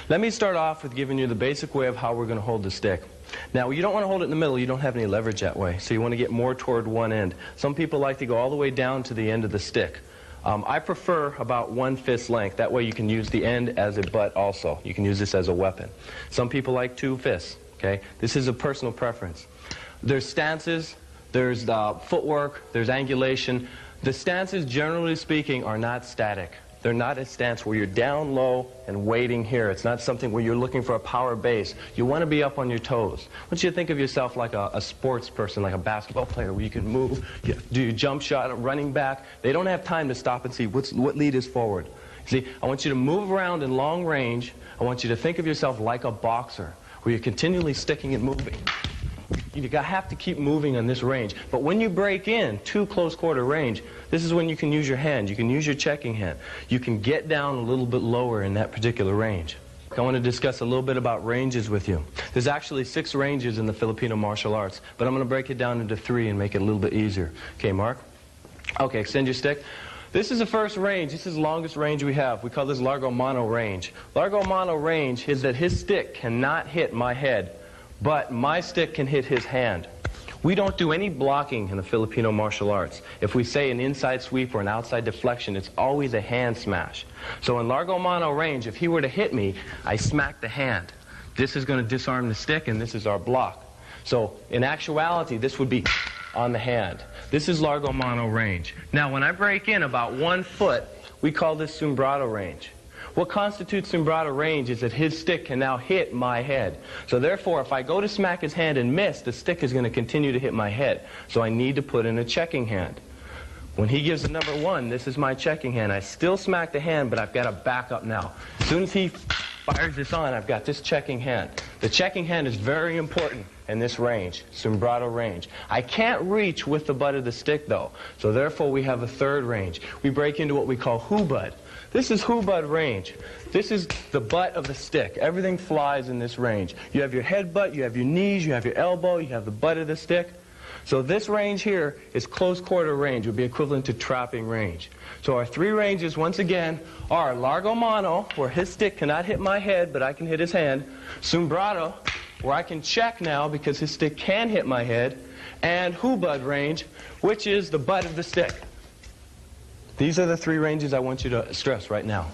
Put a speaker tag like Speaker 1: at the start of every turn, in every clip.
Speaker 1: Let me start off with giving you the basic way of how we're going to hold the stick. Now, you don't want to hold it in the middle. You don't have any leverage that way, so you want to get more toward one end. Some people like to go all the way down to the end of the stick. I prefer about 1 fist length. That way you can use the end as a butt also. You can use this as a weapon. Some people like 2 fists. Okay? This is a personal preference. There's stances, there's footwork, there's angulation. The stances, generally speaking, are not static. They're not a stance where you're down low and waiting here. It's not something where you're looking for a power base. You want to be up on your toes. I want you to think of yourself like a sports person, like a basketball player, where you can move, you do your jump shot, a running back. They don't have time to stop and see what lead is forward. See, I want you to move around in long range. I want you to think of yourself like a boxer, where you're continually sticking and moving. You have to keep moving on this range. But when you break in to close quarter range, this is when you can use your hand. You can use your checking hand. You can get down a little bit lower in that particular range. I want to discuss a little bit about ranges with you. There's actually 6 ranges in the Filipino martial arts, but I'm going to break it down into 3 and make it a little bit easier. Okay, Mark? Okay, extend your stick. This is the first range. This is the longest range we have. We call this Largo Mano range. Largo Mano range is that his stick cannot hit my head, but my stick can hit his hand. We don't do any blocking in the Filipino martial arts. If we say an inside sweep or an outside deflection, it's always a hand smash. So in Largo Mano range, if he were to hit me, I smack the hand. This is going to disarm the stick, and this is our block. So in actuality, this would be on the hand. This is Largo Mano range. Now, when I break in about 1 foot, we call this Sombrado range. What constitutes Sombrado range is that his stick can now hit my head. So therefore, if I go to smack his hand and miss, the stick is going to continue to hit my head. So I need to put in a checking hand. When he gives the number 1, this is my checking hand. I still smack the hand, but I've got to back up now. As soon as he fires this on, I've got this checking hand. The checking hand is very important in this range, Sombrado range. I can't reach with the butt of the stick, though. So therefore, we have a 3rd range. We break into what we call hubad. This is hubad range. This is the butt of the stick. Everything flies in this range. You have your headbutt, you have your knees, you have your elbow, you have the butt of the stick. So this range here is close quarter range. It would be equivalent to trapping range. So our 3 ranges, once again, are Largo Mano, where his stick cannot hit my head, but I can hit his hand. Sombrado, where I can check now because his stick can hit my head. And hubad range, which is the butt of the stick. These are the 3 ranges I want you to stress right now.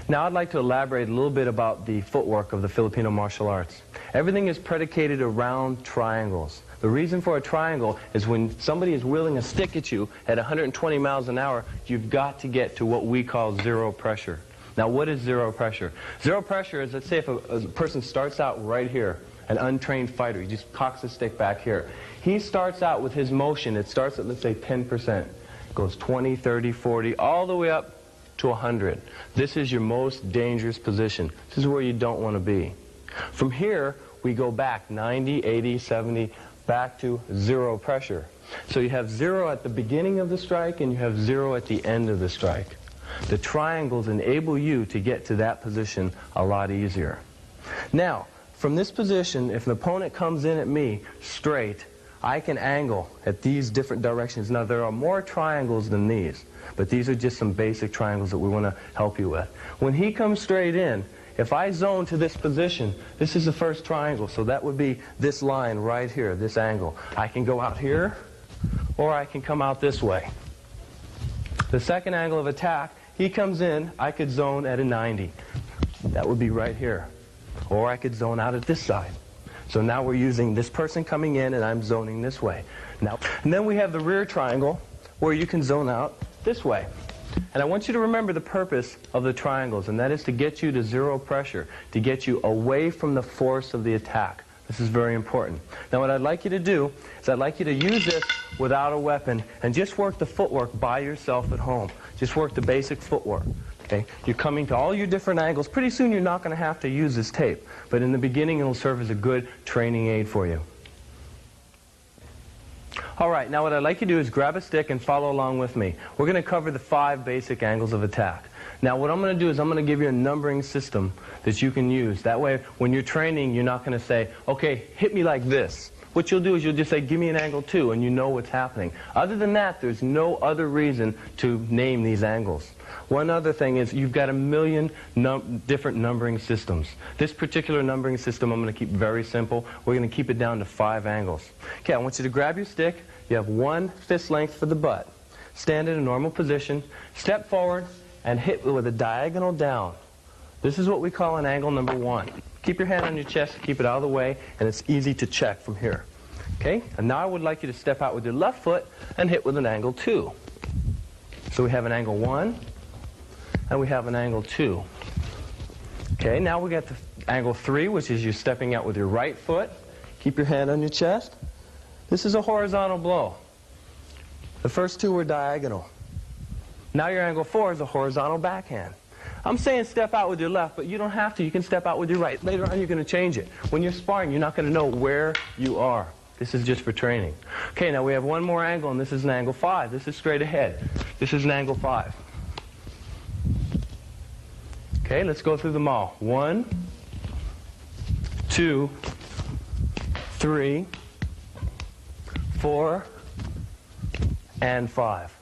Speaker 1: Now I'd like to elaborate a little bit about the footwork of the Filipino martial arts. Everything is predicated around triangles. The reason for a triangle is when somebody is wheeling a stick at you at 120 miles an hour, you've got to get to what we call 0 pressure. Now what is 0 pressure? 0 pressure is, let's say if a person starts out right here, an untrained fighter, he just cocks the stick back here. He starts out with his motion, it starts at, let's say, 10%. Goes 20, 30, 40, all the way up to 100. This is your most dangerous position. This is where you don't want to be. From here, we go back 90, 80, 70, back to 0 pressure. So you have 0 at the beginning of the strike and you have 0 at the end of the strike. The triangles enable you to get to that position a lot easier. Now, from this position, if an opponent comes in at me straight, I can angle at these different directions. Now, there are more triangles than these, but these are just some basic triangles that we want to help you with. When he comes straight in, if I zone to this position, this is the first triangle, so that would be this line right here, this angle. I can go out here, or I can come out this way. The second angle of attack, he comes in, I could zone at a 90. That would be right here. Or I could zone out at this side. So now we're using this person coming in and I'm zoning this way. Now, and then we have the rear triangle where you can zone out this way. And I want you to remember the purpose of the triangles, and that is to get you to 0 pressure, to get you away from the force of the attack. This is very important. Now what I'd like you to do is I'd like you to use this without a weapon and just work the footwork by yourself at home. Just work the basic footwork. Okay? You're coming to all your different angles. Pretty soon you're not going to have to use this tape, but in the beginning it'll serve as a good training aid for you. All right, now what I'd like you to do is grab a stick and follow along with me. We're going to cover the 5 basic angles of attack. Now what I'm going to do is I'm going to give you a numbering system that you can use. That way when you're training, you're not going to say, okay, hit me like this. what you'll do is you'll just say, give me an angle 2, and you know what's happening. Other than that, there's no other reason to name these angles. One other thing is you've got a million different numbering systems. This particular numbering system I'm going to keep very simple. We're going to keep it down to 5 angles. Okay, I want you to grab your stick. You have 1 fist length for the butt. Stand in a normal position. Step forward and hit with a diagonal down. This is what we call an angle number 1. Keep your hand on your chest, keep it out of the way, and it's easy to check from here. Okay, and now I would like you to step out with your left foot and hit with an angle 2. So we have an angle 1, and we have an angle 2. Okay, now we got the angle 3, which is you stepping out with your right foot. Keep your hand on your chest. This is a horizontal blow. The first 2 were diagonal. Now your angle 4 is a horizontal backhand. I'm saying step out with your left, but you don't have to. You can step out with your right. Later on, you're going to change it. When you're sparring, you're not going to know where you are. This is just for training. Okay, now we have one more angle, and this is an angle 5. This is straight ahead. This is an angle 5. Okay, let's go through them all. 1, 2, 3, 4, and 5.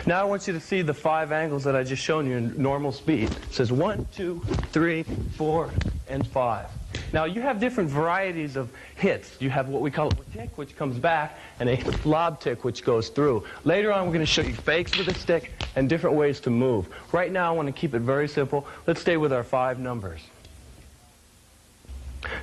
Speaker 1: Now I want you to see the 5 angles that I just shown you in normal speed. It says 1, 2, 3, 4, and 5. Now you have different varieties of hits. You have what we call a tick, which comes back, and a lob tick, which goes through. Later on, we're going to show you fakes with a stick and different ways to move. Right now, I want to keep it very simple. Let's stay with our 5 numbers.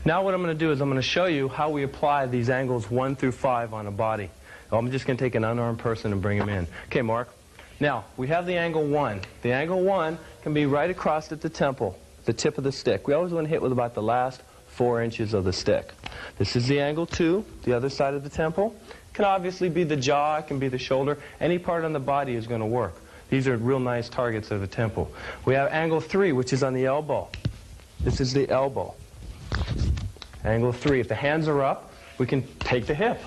Speaker 1: Now what I'm going to do is I'm going to show you how we apply these angles 1 through 5 on a body. I'm just going to take an unarmed person and bring him in. Okay, Mark. Now, we have the angle 1. The angle 1 can be right across at the temple, the tip of the stick. We always want to hit with about the last 4 inches of the stick. This is the angle 2, the other side of the temple. It can obviously be the jaw, it can be the shoulder. Any part on the body is going to work. These are real nice targets of the temple. We have angle 3, which is on the elbow. This is the elbow. Angle 3. If the hands are up, we can take the hip.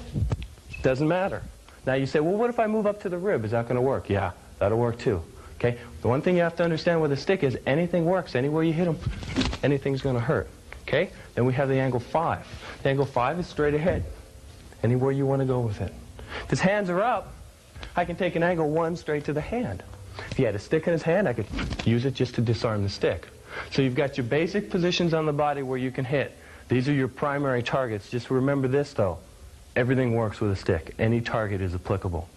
Speaker 1: Doesn't matter. Now you say, well, what if I move up to the rib? Is that going to work? Yeah, that'll work too. Okay? The one thing you have to understand with a stick is anything works. Anywhere you hit them, anything's going to hurt. Okay? Then we have the angle 5. The angle 5 is straight ahead. Anywhere you want to go with it. If his hands are up, I can take an angle 1 straight to the hand. If he had a stick in his hand, I could use it just to disarm the stick. So you've got your basic positions on the body where you can hit. These are your primary targets. Just remember this, though. Everything works with a stick. Any target is applicable.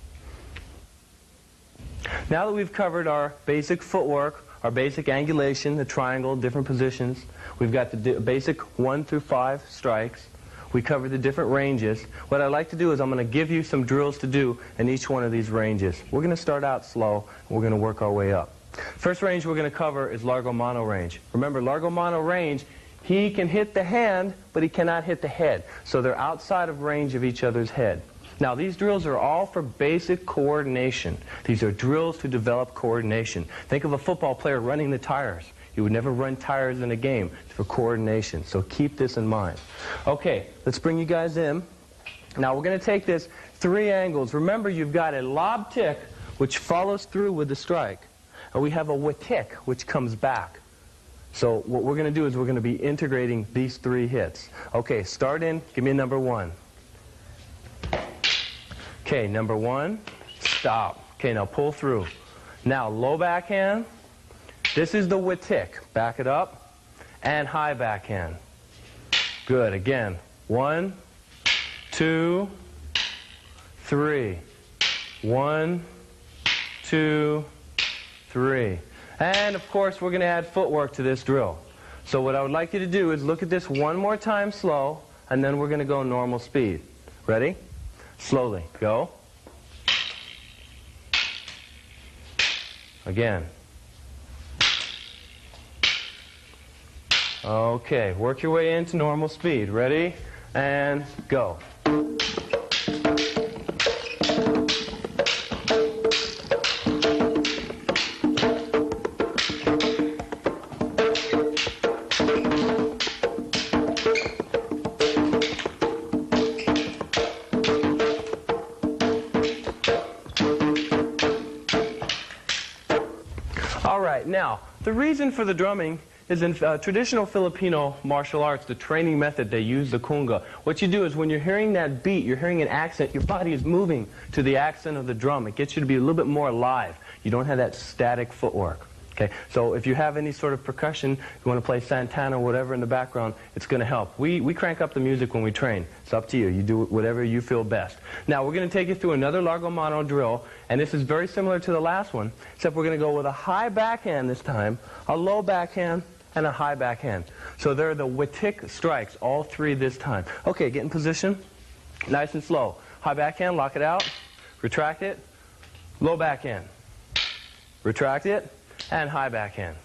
Speaker 1: Now that we've covered our basic footwork, our basic angulation, the triangle, different positions, we've got the basic 1 through 5 strikes. We covered the different ranges. What I'd like to do is I'm going to give you some drills to do in each one of these ranges. We're going to start out slow, and we're going to work our way up. First range we're going to cover is largo mano range. Remember, largo mano range, he can hit the hand, but he cannot hit the head. So they're outside of range of each other's head. Now, these drills are all for basic coordination. These are drills to develop coordination. Think of a football player running the tires. You would never run tires in a game. It's for coordination. So keep this in mind. Okay, let's bring you guys in. Now, we're going to take this 3 angles. Remember, you've got a lob tick, which follows through with the strike. And we have a witik, which comes back. So what we're going to do is we're going to be integrating these 3 hits. Okay, start in. Give me number 1. Okay, number 1. Stop. Okay, now pull through. Now, low backhand. This is the witik. Back it up. And high backhand. Good. Again. 1, 2, 3. 1, 2, 3. And, of course, we're going to add footwork to this drill. So what I would like you to do is look at this one more time slow, and then we're going to go normal speed. Ready? Slowly. Go. Again. Okay. Work your way into normal speed. Ready? And go. Now, the reason for the drumming is in traditional Filipino martial arts, the training method, they use the kunga. What you do is when you're hearing that beat, you're hearing an accent, your body is moving to the accent of the drum. It gets you to be a little bit more alive. You don't have that static footwork. Okay, so if you have any sort of percussion, you want to play Santana or whatever in the background, it's going to help. We crank up the music when we train. It's up to you. You do whatever you feel best. Now, we're going to take you through another Largo Mano drill, and this is very similar to the last one, except we're going to go with a high backhand this time, a low backhand, and a high backhand. So they're the Witik strikes, all three this time. Okay, get in position. Nice and slow. High backhand, lock it out. Retract it. Low backhand. Retract it. And high backhand.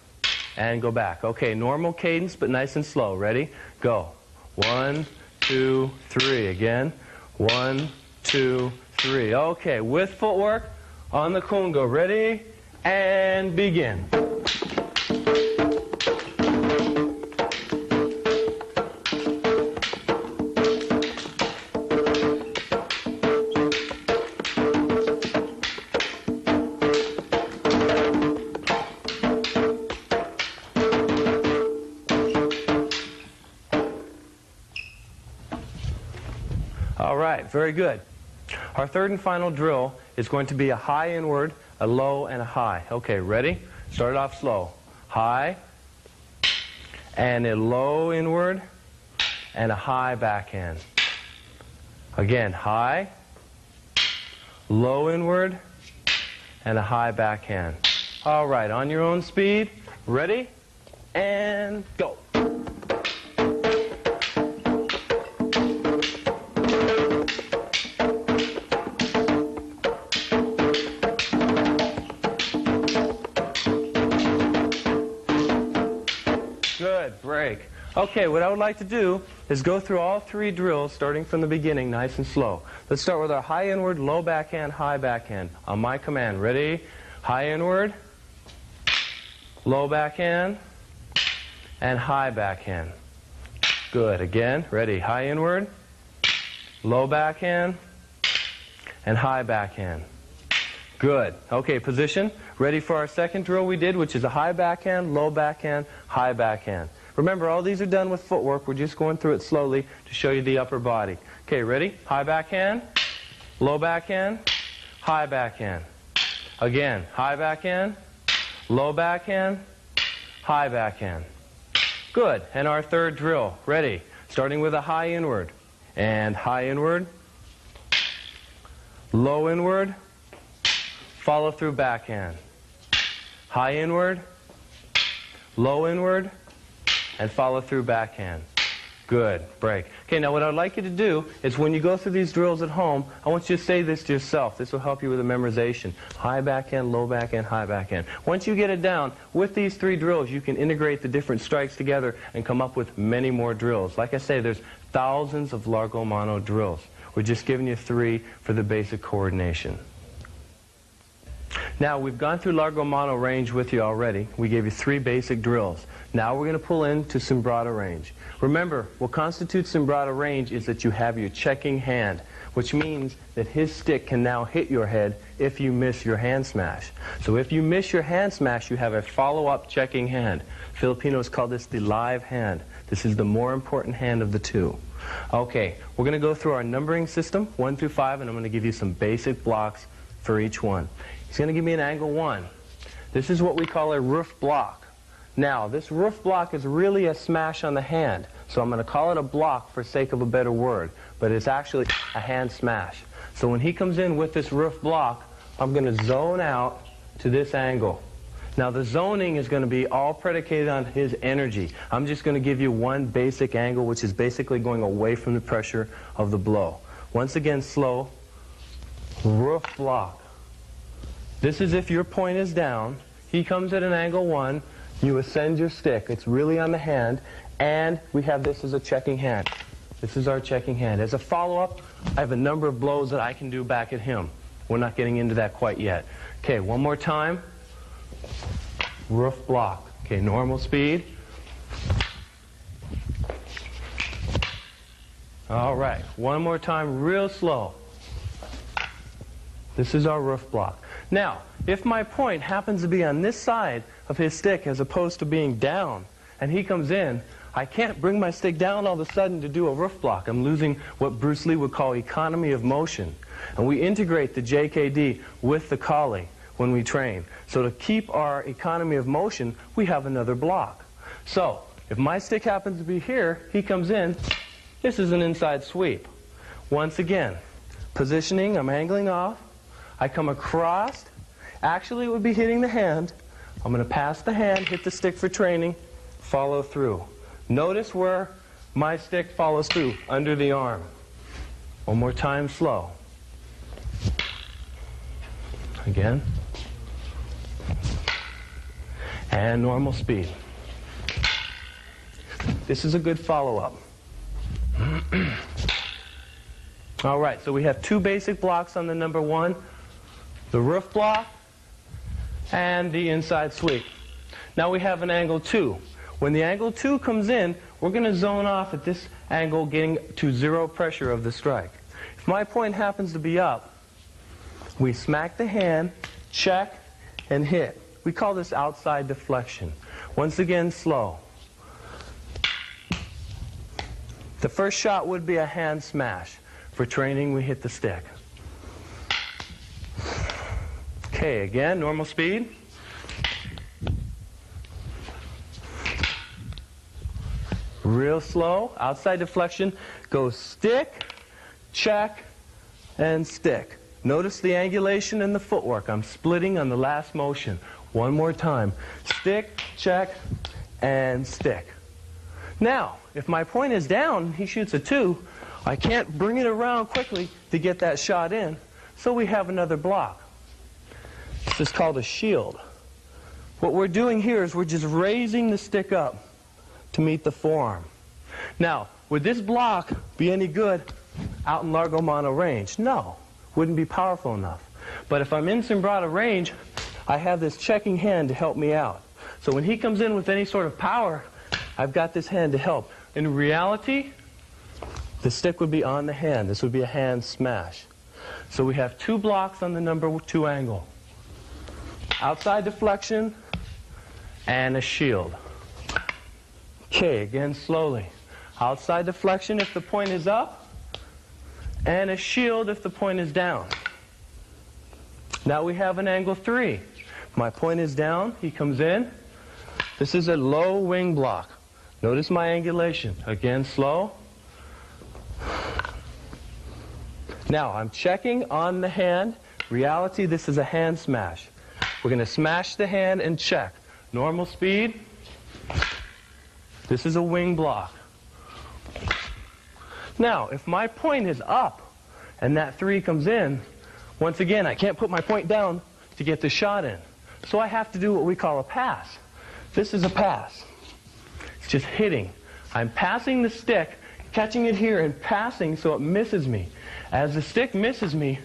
Speaker 1: And go back. Okay, normal cadence, but nice and slow. Ready? Go. 1, 2, 3. Again. 1, 2, 3. Okay, with footwork on the kunga. Ready? And begin. All right, very good. Our third and final drill is going to be a high inward, a low, and a high. Okay, ready? Start it off slow. High, and a low inward, and a high backhand. Again, high, low inward, and a high backhand. All right, on your own speed. Ready? And go. Good, break. Okay, what I would like to do is go through all three drills, starting from the beginning, nice and slow. Let's start with our high inward, low backhand, high backhand. On my command, ready? High inward, low backhand, and high backhand. Good, again, ready? High inward, low backhand, and high backhand. Good. Okay, position. Ready for our second drill we did, which is a high backhand, low backhand, high backhand. Remember, all these are done with footwork. We're just going through it slowly to show you the upper body. Okay, ready? High backhand, low backhand, high backhand. Again, high backhand, low backhand, high backhand. Good. And our third drill. Ready? Starting with a high inward. And high inward, low inward, follow through backhand. High inward, low inward, and follow through backhand. Good. Break. Okay, now what I'd like you to do is when you go through these drills at home, I want you to say this to yourself. This will help you with the memorization. High backhand, low backhand, high backhand. Once you get it down, with these three drills, you can integrate the different strikes together and come up with many more drills. Like I say, there's thousands of Largo Mano drills. We're just giving you three for the basic coordination. Now, we've gone through Largo Mano range with you already. We gave you three basic drills. Now we're going to pull into Simbrata range. Remember, what constitutes Simbrata range is that you have your checking hand, which means that his stick can now hit your head if you miss your hand smash. So if you miss your hand smash, you have a follow-up checking hand. Filipinos call this the live hand. This is the more important hand of the two. Okay, we're going to go through our numbering system, 1 through 5, and I'm going to give you some basic blocks for each one. He's going to give me an angle 1. This is what we call a roof block. Now, this roof block is really a smash on the hand, so I'm going to call it a block for sake of a better word, but it's actually a hand smash. So when he comes in with this roof block, I'm going to zone out to this angle. Now, the zoning is going to be all predicated on his energy. I'm just going to give you one basic angle, which is basically going away from the pressure of the blow. Once again, slow. Roof block. This is if your point is down. He comes at an angle 1. You ascend your stick. It's really on the hand. And we have this as a checking hand. This is our checking hand. As a follow-up, I have a number of blows that I can do back at him. We're not getting into that quite yet. Okay, one more time. Roof block. Okay, normal speed. All right, one more time, real slow. This is our roof block. Now, if my point happens to be on this side of his stick as opposed to being down, and he comes in, I can't bring my stick down all of a sudden to do a roof block. I'm losing what Bruce Lee would call economy of motion. And we integrate the JKD with the collie when we train. So to keep our economy of motion, we have another block. So if my stick happens to be here, he comes in, this is an inside sweep. Once again, positioning, I'm angling off, I come across, actually it would be hitting the hand, I'm going to pass the hand, hit the stick for training, follow through. Notice where my stick follows through, under the arm. One more time, slow. Again. And normal speed. This is a good follow-up. All right, so we have two basic blocks on the number 1, the roof block and the inside sweep. Now we have an angle 2. When the angle 2 comes in, we're going to zone off at this angle, getting to 0 pressure of the strike. If my point happens to be up, we smack the hand, check, and hit. We call this outside deflection. Once again, slow. The first shot would be a hand smash. For training, we hit the stick. Okay, again, normal speed. Real slow, outside deflection, go stick, check, and stick. Notice the angulation in the footwork. I'm splitting on the last motion. One more time. Stick, check, and stick. Now, if my point is down, he shoots a 2, I can't bring it around quickly to get that shot in, so we have another block. This is called a shield. What we're doing here is we're just raising the stick up to meet the forearm. Now, would this block be any good out in largo mano range? No, wouldn't be powerful enough. But if I'm in Simbrata range, I have this checking hand to help me out. So when he comes in with any sort of power, I've got this hand to help. In reality, the stick would be on the hand. This would be a hand smash. So we have 2 blocks on the number 2 angle. Outside deflection and a shield. Okay, again slowly. Outside deflection if the point is up, and a shield if the point is down. Now we have an angle 3. My point is down, he comes in. This is a low wing block. Notice my angulation. Again, slow. Now I'm checking on the hand. Reality, this is a hand smash. We're going to smash the hand and check. Normal speed. This is a wing block. Now, if my point is up and that 3 comes in, once again, I can't put my point down to get the shot in. So I have to do what we call a pass. This is a pass. It's just hitting. I'm passing the stick, catching it here and passing so it misses me. As the stick misses me,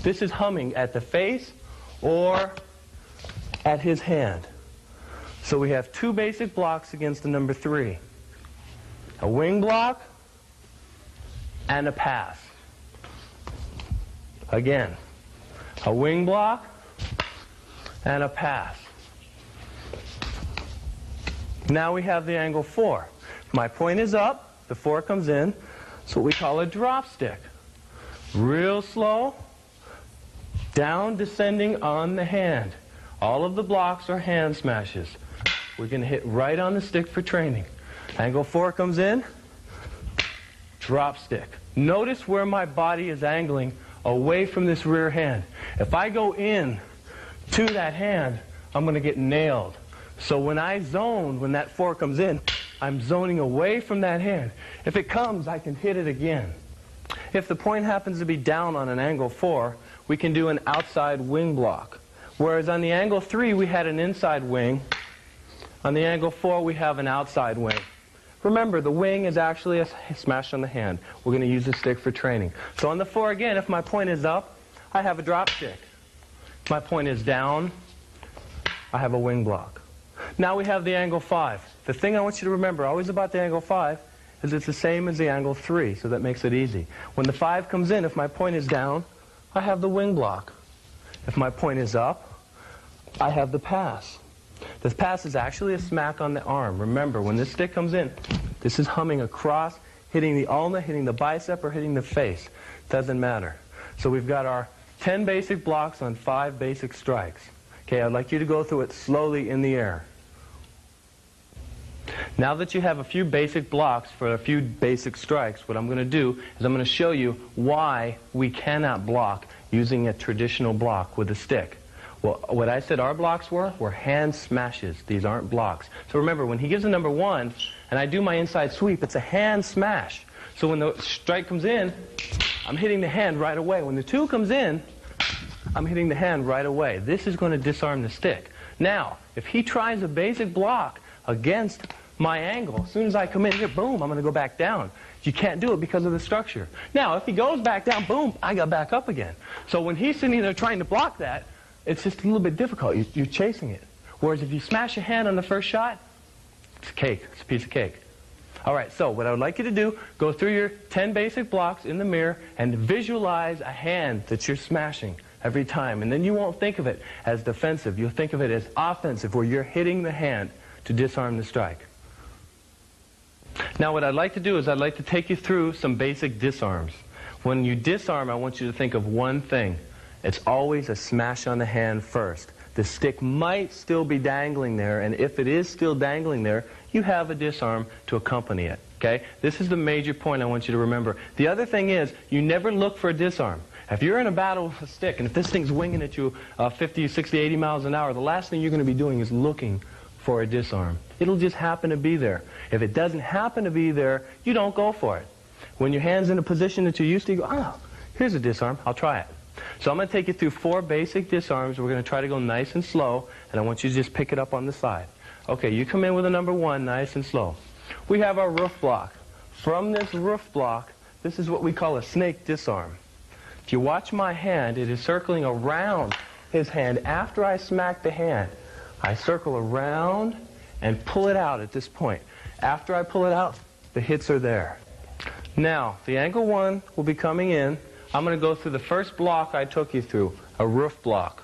Speaker 1: this is humming at the face or at his hand. So we have 2 basic blocks against the number 3. A wing block and a pass. Again, a wing block and a pass. Now we have the angle 4. My point is up, the 4 comes in. It's what we call a drop stick. Real slow, down descending on the hand. All of the blocks are hand smashes. We're going to hit right on the stick for training. Angle 4 comes in, drop stick. Notice where my body is angling away from this rear hand. If I go in to that hand, I'm going to get nailed. So when I zone, when that 4 comes in, I'm zoning away from that hand. If it comes, I can hit it again. If the point happens to be down on an angle 4, we can do an outside wing block. Whereas on the angle 3, we had an inside wing. On the angle 4, we have an outside wing. Remember, the wing is actually a smash on the hand. We're going to use the stick for training. So on the 4 again, if my point is up, I have a drop stick. If my point is down, I have a wing block. Now we have the angle 5. The thing I want you to remember always about the angle 5 is it's the same as the angle 3, so that makes it easy. When the 5 comes in, if my point is down, I have the wing block. If my point is up, I have the pass. The pass is actually a smack on the arm. Remember, when this stick comes in, this is humming across, hitting the ulna, hitting the bicep, or hitting the face. Doesn't matter. So we've got our 10 basic blocks on 5 basic strikes. Okay, I'd like you to go through it slowly in the air. Now that you have a few basic blocks for a few basic strikes, what I'm going to do is I'm going to show you why we cannot block using a traditional block with a stick. Well, what I said our blocks were hand smashes. These aren't blocks. So remember, when he gives a number 1 and I do my inside sweep, it's a hand smash. So when the strike comes in, I'm hitting the hand right away. When the 2 comes in, I'm hitting the hand right away. This is going to disarm the stick. Now, if he tries a basic block against my angle, as soon as I come in here, boom, I'm going to go back down. You can't do it because of the structure. Now, if he goes back down, boom, I got back up again. So when he's sitting there trying to block that, it's just a little bit difficult. You're chasing it. Whereas if you smash your hand on the first shot, it's cake. It's a piece of cake. All right, so what I would like you to do, go through your 10 basic blocks in the mirror and visualize a hand that you're smashing every time. And then you won't think of it as defensive. You'll think of it as offensive, where you're hitting the hand to disarm the strike. Now what I'd like to do is I'd like to take you through some basic disarms. When you disarm, I want you to think of one thing. It's always a smash on the hand first. The stick might still be dangling there, and if it is still dangling there, you have a disarm to accompany it. Okay? This is the major point I want you to remember. The other thing is, you never look for a disarm. If you're in a battle with a stick, and if this thing's winging at you 50, 60, 80 miles an hour, the last thing you're going to be doing is looking for a disarm. It'll just happen to be there. If it doesn't happen to be there, you don't go for it. When your hand's in a position that you're used to, you go, oh, here's a disarm, I'll try it. So I'm going to take you through 4 basic disarms. We're going to try to go nice and slow, and I want you to just pick it up on the side. Okay, you come in with a number 1, nice and slow. We have our roof block. From this roof block, this is what we call a snake disarm. If you watch my hand, it is circling around his hand. After I smack the hand, I circle around and pull it out at this point. After I pull it out, the hits are there. Now, the angle 1 will be coming in. I'm going to go through the first block I took you through, a roof block.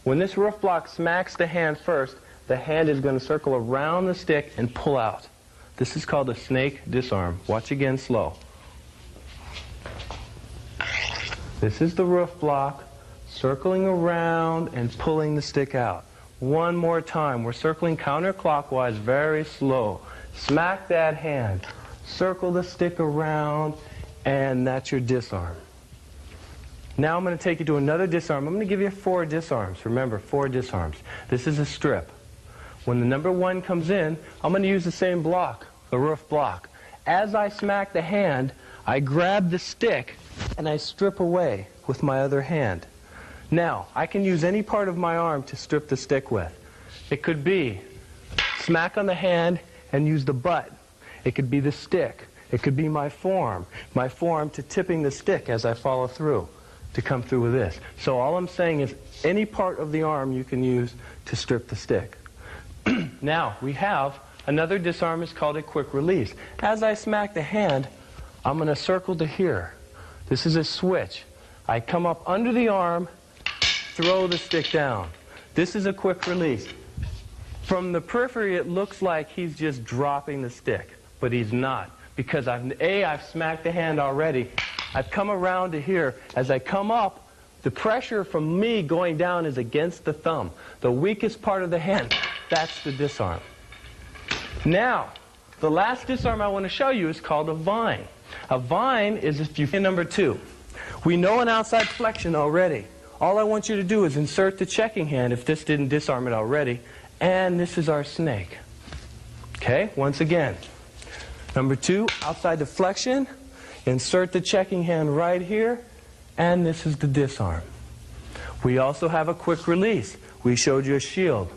Speaker 1: When this roof block smacks the hand first, the hand is going to circle around the stick and pull out. This is called a snake disarm. Watch again slow. This is the roof block, circling around and pulling the stick out. One more time. We're circling counterclockwise, very slow. Smack that hand. Circle the stick around, and that's your disarm. Now I'm going to take you to another disarm. I'm going to give you 4 disarms. Remember, 4 disarms. This is a strip. When the number 1 comes in, I'm going to use the same block, the roof block. As I smack the hand, I grab the stick and I strip away with my other hand. Now, I can use any part of my arm to strip the stick with. It could be smack on the hand and use the butt. It could be the stick. It could be my forearm to tipping the stick as I follow through to come through with this. So all I'm saying is any part of the arm you can use to strip the stick. Now, we have another disarm. Is called a quick release. As I smack the hand, I'm going to circle to here. This is a switch. I come up under the arm, throw the stick down. This is a quick release. From the periphery, it looks like he's just dropping the stick, but he's not, because I've smacked the hand already. I've come around to here. As I come up, the pressure from me going down is against the thumb, the weakest part of the hand. That's the disarm. Now, the last disarm I want to show you is called a vine. A vine is if you hit number 2. We know an outside flexion already. All I want you to do is insert the checking hand, if this didn't disarm it already, and this is our snake. Okay, once again. Number 2, outside the flexion, insert the checking hand right here, and this is the disarm. We also have a quick release. We showed you a shield.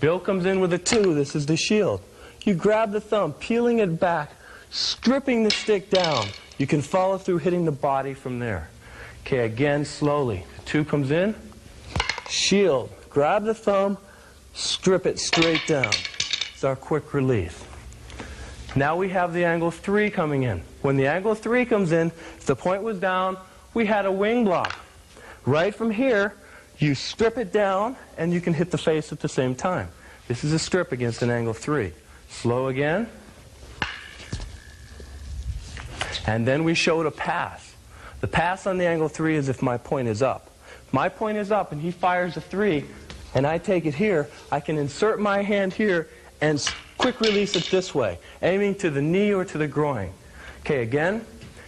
Speaker 1: Bill comes in with a 2, this is the shield. You grab the thumb, peeling it back, stripping the stick down. You can follow through hitting the body from there. Okay, again, slowly. 2 comes in, shield. Grab the thumb, strip it straight down. It's our quick release. Now we have the angle 3 coming in. When the angle 3 comes in, if the point was down, we had a wing block. Right from here, you strip it down, and you can hit the face at the same time. This is a strip against an angle 3. Slow again. And then we showed a pass. The pass on the angle 3 is if my point is up. If my point is up and he fires a 3, and I take it here, I can insert my hand here and quick release it this way, aiming to the knee or to the groin. Okay, again,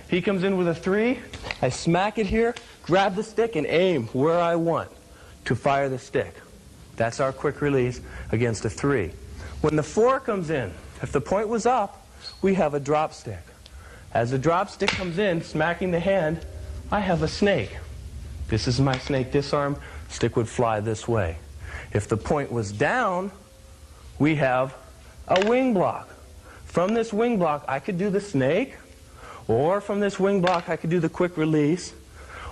Speaker 1: he comes in with a 3, I smack it here, grab the stick and aim where I want to fire the stick. That's our quick release against a 3. When the 4 comes in, if the point was up, we have a drop stick. As the drop stick comes in, smacking the hand, I have a snake. This is my snake disarm, stick would fly this way. If the point was down, we have a wing block. From this wing block, I could do the snake, or from this wing block, I could do the quick release,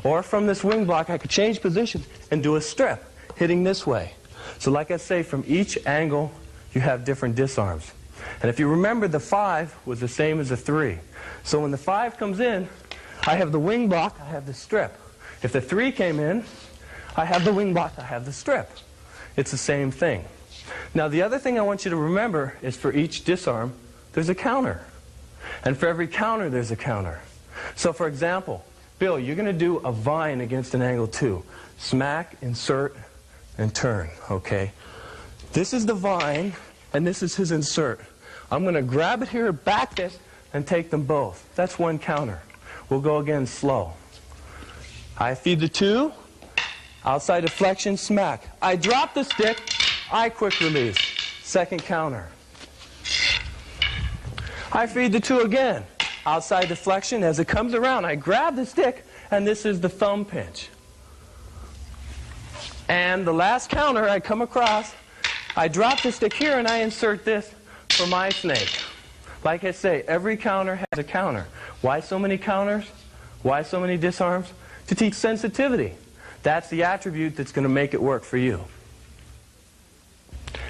Speaker 1: or from this wing block, I could change position and do a strip, hitting this way. So like I say, from each angle, you have different disarms. And if you remember, the 5 was the same as the 3. So when the 5 comes in, I have the wing block, I have the strip. If the 3 came in, I have the wing block, I have the strip. It's the same thing. Now the other thing I want you to remember is for each disarm, there's a counter. And for every counter, there's a counter. So for example, Bill, you're going to do a vine against an angle 2. Smack, insert, and turn, okay? This is the vine, and this is his insert. I'm going to grab it here, back this, and take them both. That's one counter. We'll go again slow. I feed the 2, outside deflection, smack. I drop the stick, I quick release. Second counter. I feed the 2 again. Outside deflection, as it comes around, I grab the stick, and this is the thumb pinch. And the last counter, I come across, I drop the stick here, and I insert this for my snake. Like I say, every counter has a counter. Why so many counters? Why so many disarms? To teach sensitivity. That's the attribute that's going to make it work for you.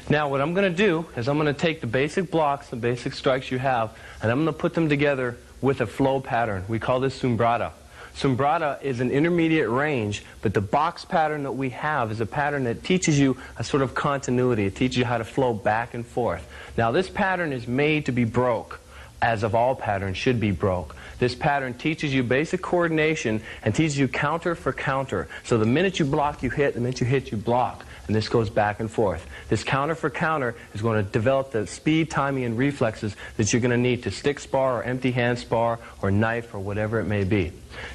Speaker 1: Now what I'm going to do is I'm going to take the basic blocks, the basic strikes you have, and I'm going to put them together with a flow pattern. We call this Sumbrata. Sumbrata is an intermediate range, but the box pattern that we have is a pattern that teaches you a sort of continuity. It teaches you how to flow back and forth. Now this pattern is made to be broke, as of all patterns should be broke. This pattern teaches you basic coordination and teaches you counter for counter. So the minute you block, you hit. The minute you hit, you block. And this goes back and forth. This counter for counter is going to develop the speed, timing, and reflexes that you're going to need to stick spar or empty hand spar or knife or whatever it may be.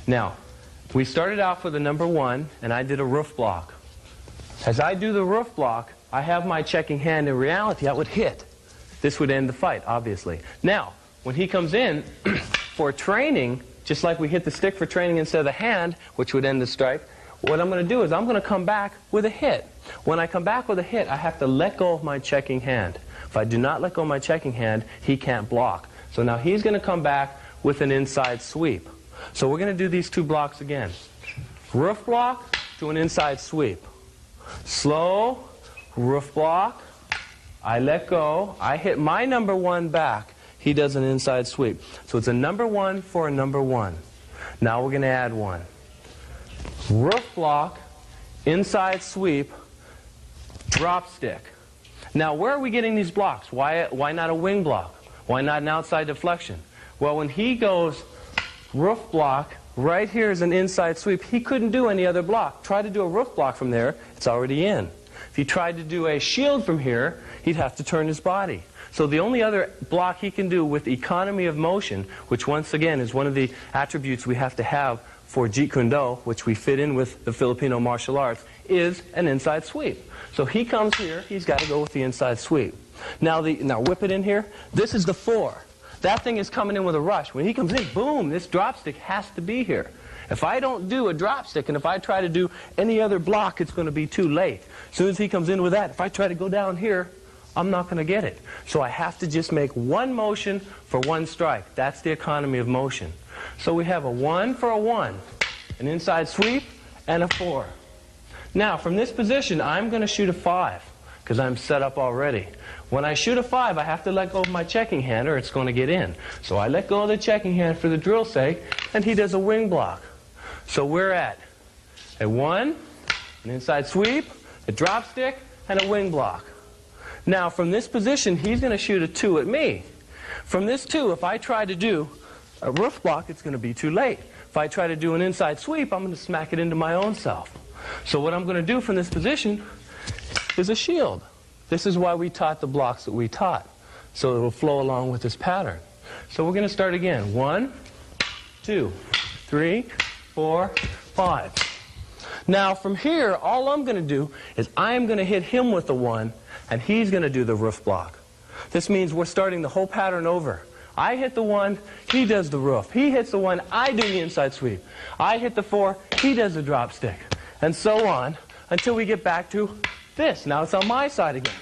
Speaker 1: Now, we started out with the number 1, and I did a roof block. As I do the roof block, I have my checking hand. In reality, I would hit. This would end the fight, obviously. Now, when he comes in for training, just like we hit the stick for training instead of the hand, which would end the strike, what I'm going to do is I'm going to come back with a hit. When I come back with a hit, I have to let go of my checking hand. If I do not let go of my checking hand, he can't block. So now he's going to come back with an inside sweep. So we're going to do these 2 blocks again. Roof block to an inside sweep. Slow, roof block. I let go. I hit my number 1 back. He does an inside sweep. So it's a number 1 for a number 1. Now we're going to add 1. Roof block, inside sweep, drop stick. Now where are we getting these blocks? Why not a wing block? Why not an outside deflection? Well, when he goes roof block, right here is an inside sweep. He couldn't do any other block. Try to do a roof block from there, it's already in. If he tried to do a shield from here, he'd have to turn his body. So the only other block he can do with economy of motion, which once again is one of the attributes we have to have for Jeet Kune Do, which we fit in with the Filipino martial arts, is an inside sweep. So he comes here, he's got to go with the inside sweep. Now whip it in here. This is the 4. That thing is coming in with a rush. When he comes in, boom, this drop stick has to be here. If I don't do a drop stick, and if I try to do any other block, it's going to be too late. As soon as he comes in with that, if I try to go down here, I'm not going to get it. So I have to just make 1 motion for 1 strike. That's the economy of motion. So we have a 1 for a 1, an inside sweep, and a 4. Now, from this position, I'm going to shoot a 5, because I'm set up already. When I shoot a 5, I have to let go of my checking hand, or it's going to get in. So I let go of the checking hand for the drill's sake, and he does a wing block. So we're at a 1, an inside sweep, a drop stick, and a wing block. Now, from this position, he's going to shoot a 2 at me. From this 2, if I try to do a roof block, it's going to be too late. If I try to do an inside sweep, I'm going to smack it into my own self. So what I'm going to do from this position is a shield. This is why we taught the blocks that we taught, so it will flow along with this pattern. So we're going to start again. 1, 2, 3, 4, 5. Now from here, all I'm going to do is I'm going to hit him with the 1, and he's going to do the roof block. This means we're starting the whole pattern over. I hit the 1, he does the roof. He hits the 1, I do the inside sweep. I hit the 4, he does the drop stick. And so on until we get back to this. Now it's on my side again.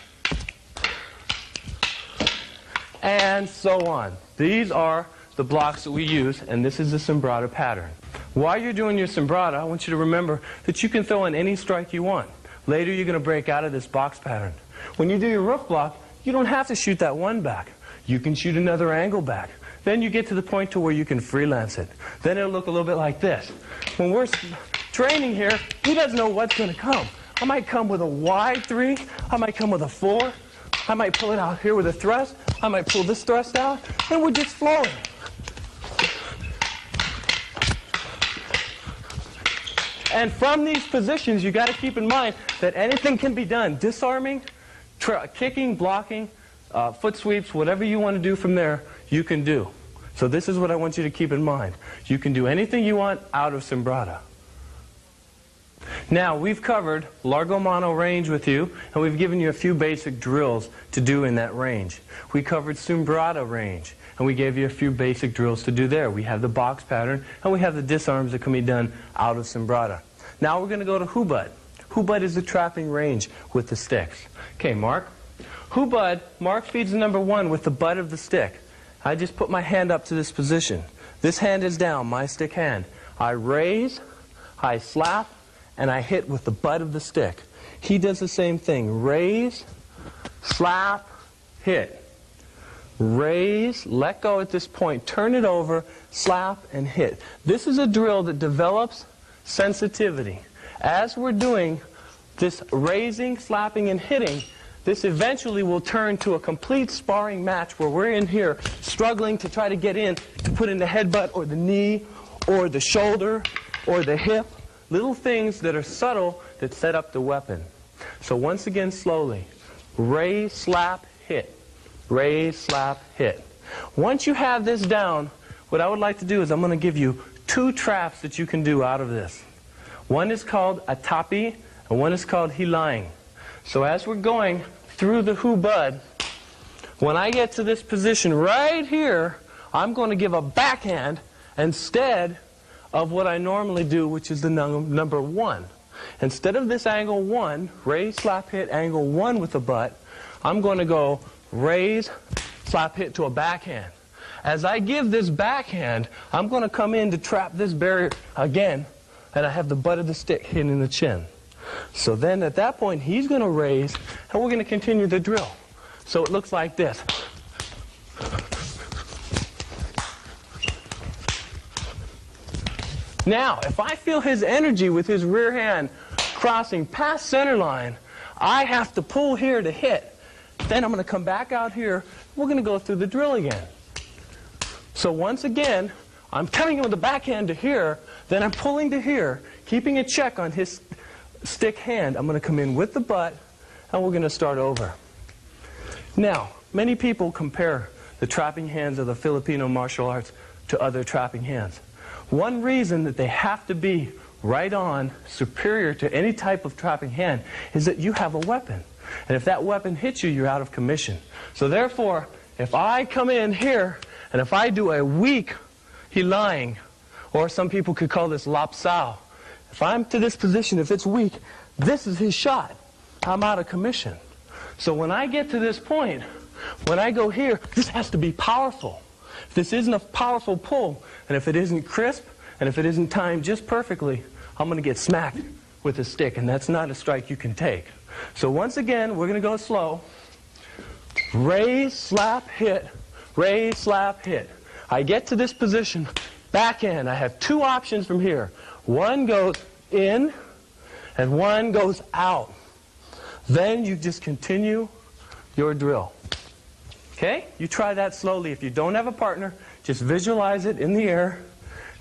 Speaker 1: And so on. These are the blocks that we use, and this is the sombrata pattern. While you're doing your sombrata, I want you to remember that you can throw in any strike you want. Later you're going to break out of this box pattern. When you do your roof block, you don't have to shoot that 1 back. You can shoot another angle back. Then you get to the point to where you can freelance it. Then it'll look a little bit like this. When we're training here, he doesn't know what's going to come. I might come with a wide 3. I might come with a 4. I might pull it out here with a thrust. I might pull this thrust out. And we're just flowing. And from these positions, you got to keep in mind that anything can be done. Disarming, kicking, blocking, foot sweeps, whatever you want to do from there, you can do. So this is what I want you to keep in mind. You can do anything you want out of sombrata. Now, we've covered largo mano range with you, and we've given you a few basic drills to do in that range. We covered sombrata range, and we gave you a few basic drills to do there. We have the box pattern, and we have the disarms that can be done out of sombrata. Now we're going to go to hubud. Hubud is the trapping range with the sticks. Okay, Mark. Hubud, Mark feeds the number 1 with the butt of the stick. I just put my hand up to this position. This hand is down, my stick hand. I raise, I slap, and I hit with the butt of the stick. He does the same thing. Raise, slap, hit. Raise, let go at this point, turn it over, slap, and hit. This is a drill that develops sensitivity. As we're doing this raising, slapping, and hitting, this eventually will turn to a complete sparring match where we're in here struggling to try to get in, to put in the headbutt or the knee or the shoulder or the hip. Little things that are subtle that set up the weapon. So once again, slowly. Raise, slap, hit. Raise, slap, hit. Once you have this down, what I would like to do is I'm going to give you 2 traps that you can do out of this. One is called a tapi, and one is called hilaing. So as we're going through the hubud, when I get to this position right here, I'm going to give a backhand instead of what I normally do, which is the number 1. Instead of this angle 1, raise, slap, hit, angle 1 with the butt, I'm going to go raise, slap, hit to a backhand. As I give this backhand, I'm going to come in to trap this barrier again, and I have the butt of the stick hitting the chin. So then at that point, he's going to raise, and we're going to continue the drill. So it looks like this. Now, if I feel his energy with his rear hand crossing past center line, I have to pull here to hit. Then I'm going to come back out here. We're going to go through the drill again. So once again, I'm coming in with the backhand to here, then I'm pulling to here, keeping a check on his stick hand. I'm going to come in with the butt, and we're going to start over. Now, many people compare the trapping hands of the Filipino martial arts to other trapping hands. One reason that they have to be right on, superior to any type of trapping hand, is that you have a weapon. And if that weapon hits you, you're out of commission. So therefore, if I come in here, and if I do a weak hilaing, or some people could call this lapsao, if I'm to this position, if it's weak, this is his shot. I'm out of commission. So when I get to this point, when I go here, this has to be powerful. If this isn't a powerful pull, and if it isn't crisp, and if it isn't timed just perfectly, I'm going to get smacked with a stick, and that's not a strike you can take. So once again, we're going to go slow. Raise, slap, hit. Raise, slap, hit. I get to this position, backhand. I have 2 options from here. One goes in, and one goes out. Then you just continue your drill. Okay? You try that slowly. If you don't have a partner, just visualize it in the air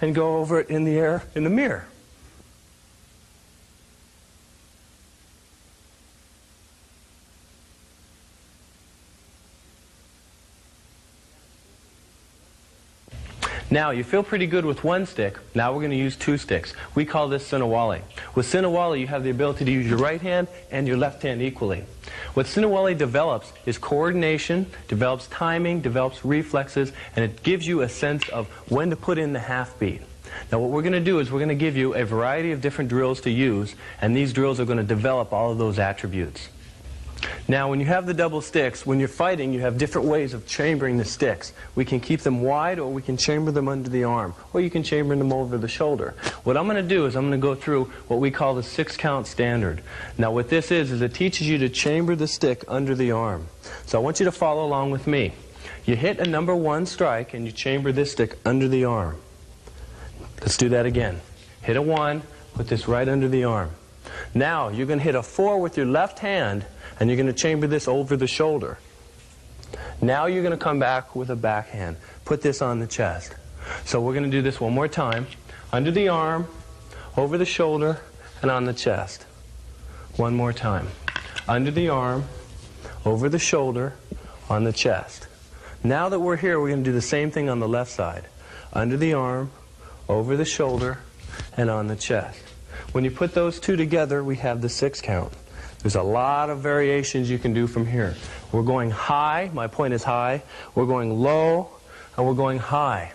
Speaker 1: and go over it in the air in the mirror. Now, you feel pretty good with one stick. Now we're going to use two sticks. We call this Sinawali. With Sinawali, you have the ability to use your right hand and your left hand equally. What Sinawali develops is coordination, develops timing, develops reflexes, and it gives you a sense of when to put in the half beat. Now what we're going to do is we're going to give you a variety of different drills to use, and these drills are going to develop all of those attributes. Now when you have the double sticks, when you're fighting, you have different ways of chambering the sticks. We can keep them wide, or we can chamber them under the arm, or you can chamber them over the shoulder. What I'm going to do is I'm going to go through what we call the 6-count standard. Now what this is it teaches you to chamber the stick under the arm. So I want you to follow along with me. You hit a number 1 strike and you chamber this stick under the arm. Let's do that again. Hit a 1, put this right under the arm. Now you're going to hit a 4 with your left hand, and you're going to chamber this over the shoulder. Now you're going to come back with a backhand. Put this on the chest. So we're going to do this one more time. Under the arm, over the shoulder, and on the chest. One more time. Under the arm, over the shoulder, on the chest. Now that we're here, we're going to do the same thing on the left side. Under the arm, over the shoulder, and on the chest. When you put those two together, we have the 6 count. There's a lot of variations you can do from here. We're going high, my point is high. We're going low, and we're going high.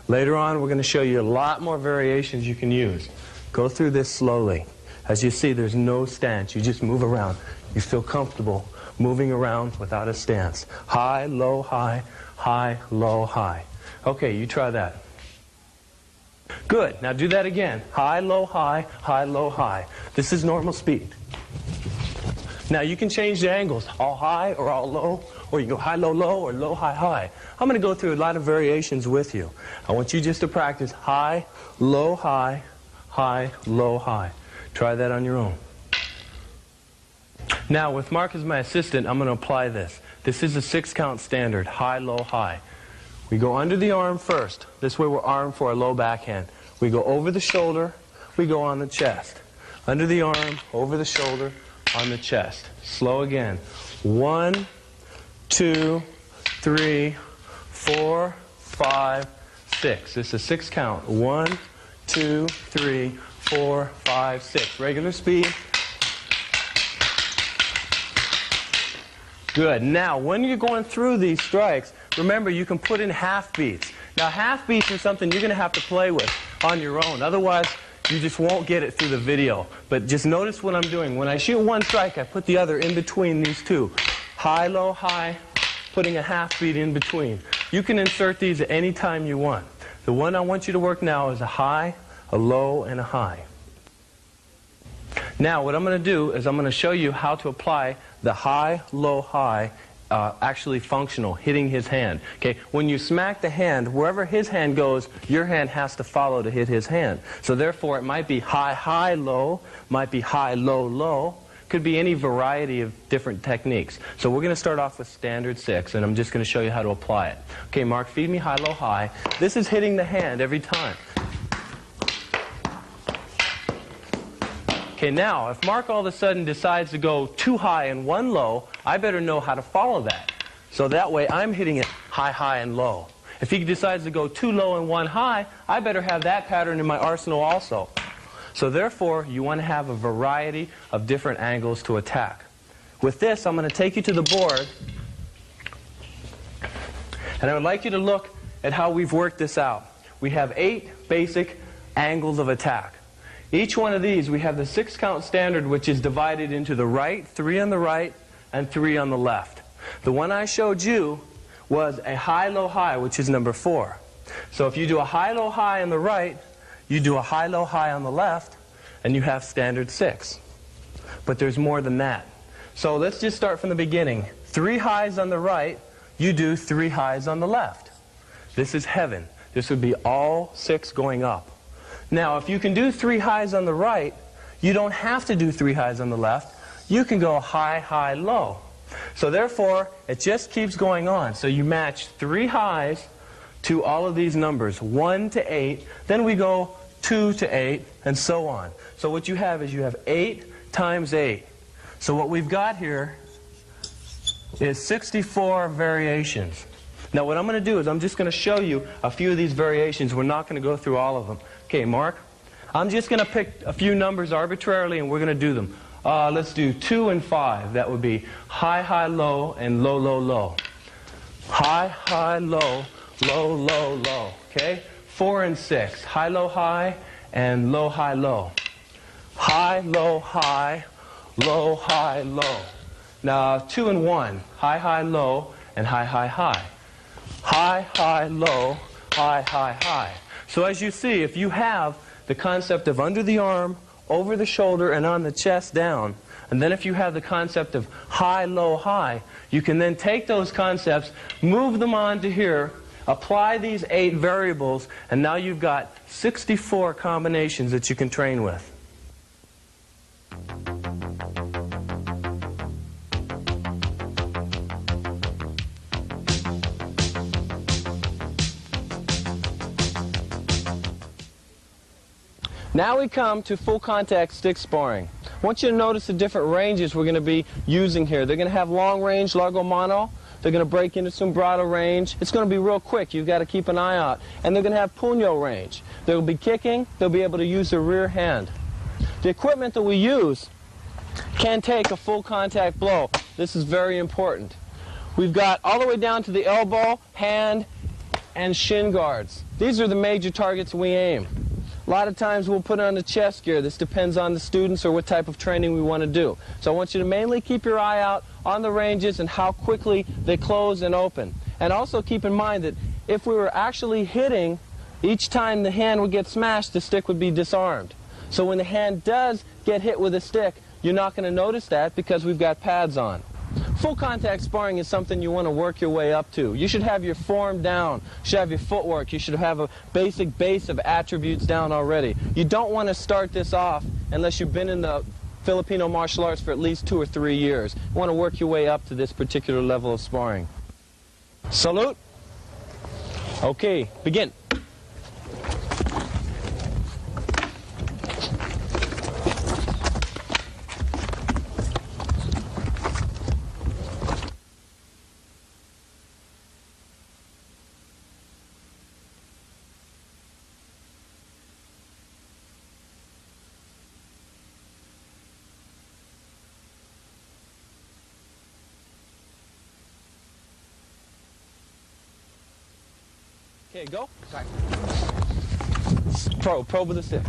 Speaker 1: Later on, we're going to show you a lot more variations you can use. Go through this slowly. As you see, there's no stance. You just move around. You feel comfortable moving around without a stance. High, low, high, high, low, high. Okay, you try that. Good. Now do that again. High, low, high, high, low, high. This is normal speed. Now you can change the angles, all high or all low, or you go high, low, low, or low, high, high. I'm going to go through a lot of variations with you. I want you just to practice high, low, high, high, low, high. Try that on your own. Now with Mark as my assistant, I'm going to apply this. This is a 6-count standard, high, low, high. We go under the arm first. This way we're armed for a low backhand. We go over the shoulder, we go on the chest. Under the arm, over the shoulder, on the chest. Slow again. 1, 2, 3, 4, 5, 6. This is a 6 count. 1, 2, 3, 4, 5, 6. Regular speed. Good. Now, when you're going through these strikes, remember you can put in half beats. Now, half beats are something you're going to have to play with on your own. Otherwise, you just won't get it through the video. But just notice what I'm doing. When I shoot one strike, I put the other in between these two. High, low, high, putting a half beat in between. You can insert these at any time you want. The one I want you to work now is a high, a low, and a high. Now, what I'm going to do is I'm going to show you how to apply the high, low, high, actually functional, hitting his hand. Okay, when you smack the hand, wherever his hand goes, your hand has to follow to hit his hand. So therefore, it might be high, high, low, might be high, low, low. Could be any variety of different techniques. So we're going to start off with standard 6, and I'm just going to show you how to apply it. Okay, Mark, feed me high, low, high. This is hitting the hand every time. Okay, now, if Mark all of a sudden decides to go too high and one low, I better know how to follow that. So that way, I'm hitting it high, high, and low. If he decides to go too low and one high, I better have that pattern in my arsenal also. So therefore, you want to have a variety of different angles to attack. With this, I'm going to take you to the board, and I would like you to look at how we've worked this out. We have 8 basic angles of attack. Each one of these, we have the 6-count standard, which is divided into the right, 3 on the right, and 3 on the left. The one I showed you was a high, low, high, which is number 4. So if you do a high, low, high on the right, you do a high, low, high on the left, and you have standard 6. But there's more than that. So let's just start from the beginning. 3 highs on the right, you do 3 highs on the left. This is heaven. This would be all 6 going up. Now, if you can do 3 highs on the right, you don't have to do 3 highs on the left. You can go high, high, low. So therefore, it just keeps going on. So you match 3 highs to all of these numbers, 1 to 8. Then we go 2 to 8, and so on. So what you have is you have 8 times 8. So what we've got here is 64 variations. Now what I'm going to do is I'm just going to show you a few of these variations. We're not going to go through all of them. Okay, Mark, I'm just going to pick a few numbers arbitrarily and we're going to do them. Let's do 2 and 5. That would be high, high, low, and low, low, low. High, high, low, low, low, low. Okay? 4 and 6. High, low, high, and low, high, low. High, low, high, low, high, low. Now 2 and 1. High, high, low, and high, high, high. High, high, low, high, high, high. So as you see, if you have the concept of under the arm, over the shoulder, and on the chest down, and then if you have the concept of high, low, high, you can then take those concepts, move them on to here, apply these 8 variables, and now you've got 64 combinations that you can train with. Now we come to full contact stick sparring. I want you to notice the different ranges we're going to be using here. They're going to have long range, largo mano. They're going to break into sombrado range. It's going to be real quick. You've got to keep an eye out. And they're going to have puño range. They'll be kicking. They'll be able to use their rear hand. The equipment that we use can take a full contact blow. This is very important. We've got all the way down to the elbow, hand, and shin guards. These are the major targets we aim. A lot of times we'll put on the chest gear. This depends on the students or what type of training we want to do. So I want you to mainly keep your eye out on the ranges and how quickly they close and open. And also keep in mind that if we were actually hitting, each time the hand would get smashed, the stick would be disarmed. So when the hand does get hit with a stick, you're not going to notice that because we've got pads on. Full contact sparring is something you want to work your way up to. You should have your form down. You should have your footwork. You should have a basic base of attributes down already. You don't want to start this off unless you've been in the Filipino martial arts for at least 2 or 3 years. You want to work your way up to this particular level of sparring. Salute. Okay, begin. Okay, go. Probe with the stick.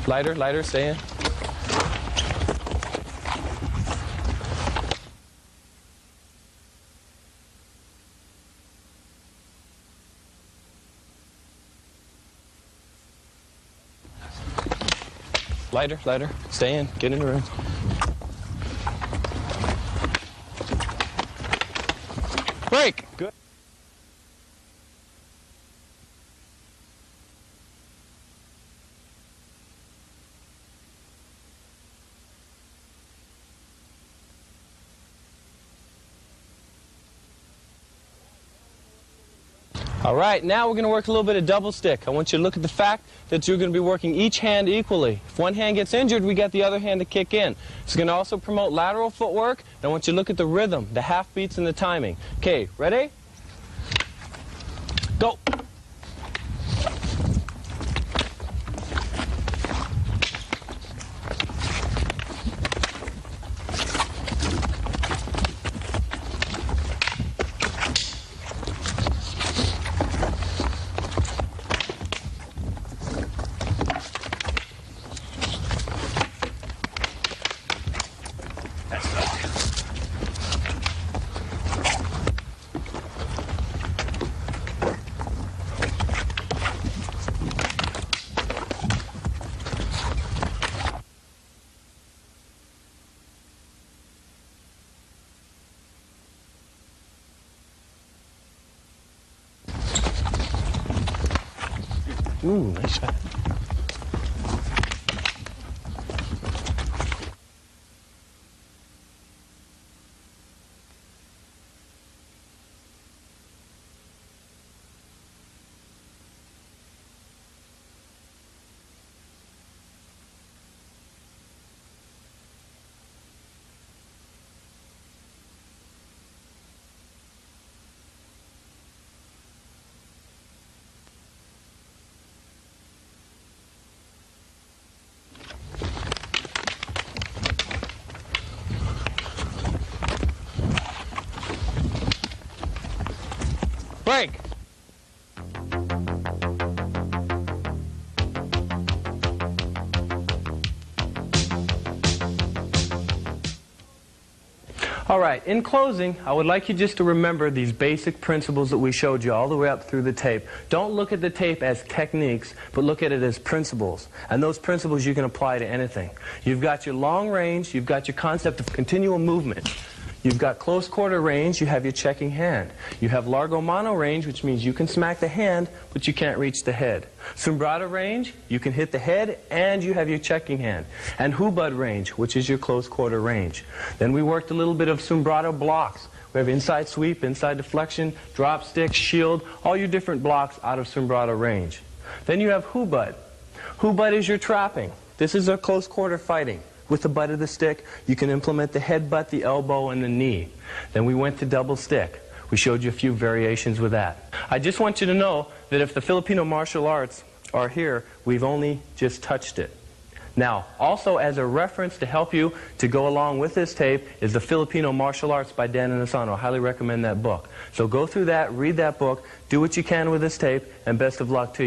Speaker 1: Lighter, lighter, stay in. Lighter, lighter, stay in, get in the room. Break! Good. All right, now we're going to work a little bit of double stick. I want you to look at the fact that you're going to be working each hand equally. If one hand gets injured, we got the other hand to kick in. It's going to also promote lateral footwork. And I want you to look at the rhythm, the half beats and the timing. Okay, ready? Go. Ooh, nice shot. Break. All right, in closing, I would like you just to remember these basic principles that we showed you all the way up through the tape. Don't look at the tape as techniques, but look at it as principles. And those principles you can apply to anything. You've got your long range, you've got your concept of continual movement. You've got close quarter range, you have your checking hand. You have largo mano range, which means you can smack the hand, but you can't reach the head. Sombrado range, you can hit the head, and you have your checking hand. And hubud range, which is your close quarter range. Then we worked a little bit of sombrado blocks. We have inside sweep, inside deflection, drop stick, shield, all your different blocks out of sombrado range. Then you have hubud. Hubud is your trapping. This is a close quarter fighting. With the butt of the stick, you can implement the headbutt, the elbow, and the knee. Then we went to double stick. We showed you a few variations with that. I just want you to know that if the Filipino martial arts are here, we've only just touched it. Now, also as a reference to help you to go along with this tape is the Filipino Martial Arts by Dan Inosanto. I highly recommend that book. So go through that, read that book, do what you can with this tape, and best of luck to you.